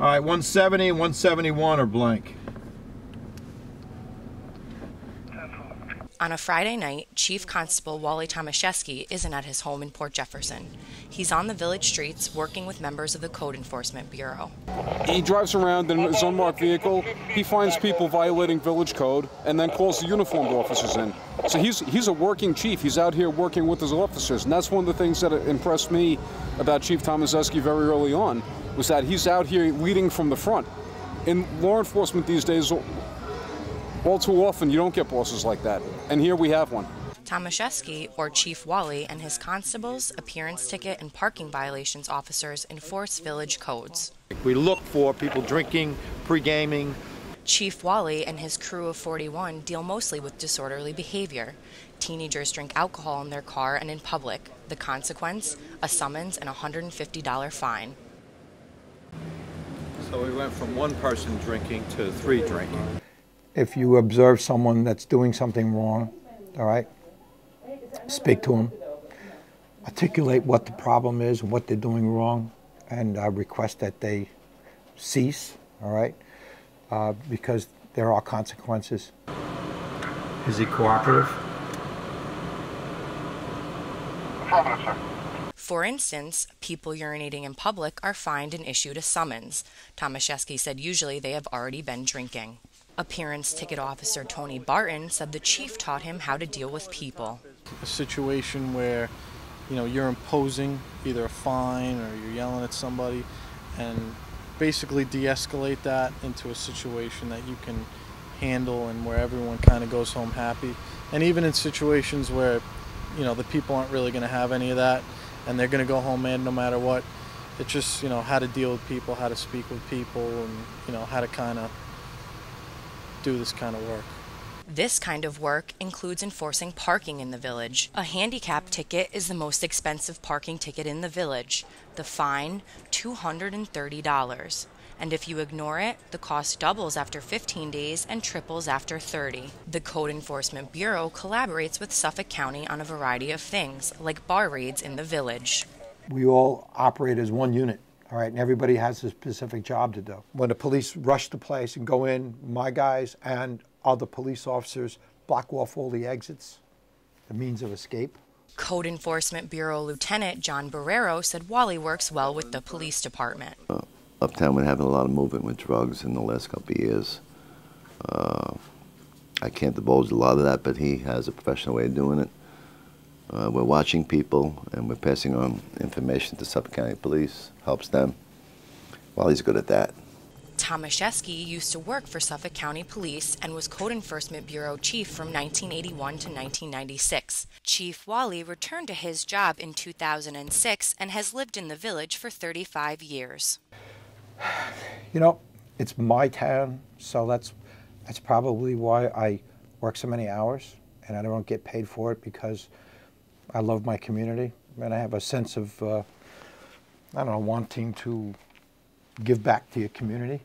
All right, 170 and 171 are blank. On a Friday night, Chief Constable Wally Tomaszewski isn't at his home in Port Jefferson. He's on the village streets working with members of the Code Enforcement Bureau. He drives around in his unmarked vehicle. He finds people violating village code and then calls the uniformed officers in. So he's a working chief. He's out here working with his officers. And that's one of the things that impressed me about Chief Tomaszewski very early on, was that he's out here leading from the front. In law enforcement these days, all too often, you don't get bosses like that, and here we have one. Tomaszewski, or Chief Wally, and his constables, appearance ticket, and parking violations officers enforce village codes. We look for people drinking, pre-gaming. Chief Wally and his crew of 41 deal mostly with disorderly behavior. Teenagers drink alcohol in their car and in public. The consequence, a summons and a $150 fine. So we went from one person drinking to 3 drinking. If you observe someone that's doing something wrong, all right, speak to them, articulate what the problem is and what they're doing wrong, and request that they cease, all right, because there are consequences. Is he cooperative? Affirmative, sir. For instance, people urinating in public are fined and issued a summons. Tomaszewski said usually they have already been drinking. Appearance ticket officer Tony Barton said the chief taught him how to deal with people. A situation where, you're imposing either a fine or you're yelling at somebody, and basically de-escalate that into a situation that you can handle and where everyone kind of goes home happy. And even in situations where, the people aren't really going to have any of that and they're going to go home mad no matter what, it's just, how to deal with people, how to speak with people, and, how to kind of do this kind of work. This kind of work includes enforcing parking in the village. A handicap ticket is the most expensive parking ticket in the village. The fine, $230. And if you ignore it, the cost doubles after 15 days and triples after 30. The Code Enforcement Bureau collaborates with Suffolk County on a variety of things, like bar raids in the village. We all operate as one unit. All right, and everybody has a specific job to do. When the police rush the place and go in, my guys and other police officers block off all the exits, the means of escape. Code Enforcement Bureau Lieutenant John Borrero said Wally works well with the police department. Uptown, we're having a lot of movement with drugs in the last couple of years. I can't divulge a lot of that, but he has a professional way of doing it. We're watching people, and we're passing on information to Suffolk County Police, helps them. Well, he's good at that. Tomaszewski used to work for Suffolk County Police and was Code Enforcement Bureau Chief from 1981 to 1996. Chief Wally returned to his job in 2006 and has lived in the village for 35 years. It's my town, so that's probably why I work so many hours, and I don't get paid for it, because I love my community, and I have a sense of, wanting to give back to your community.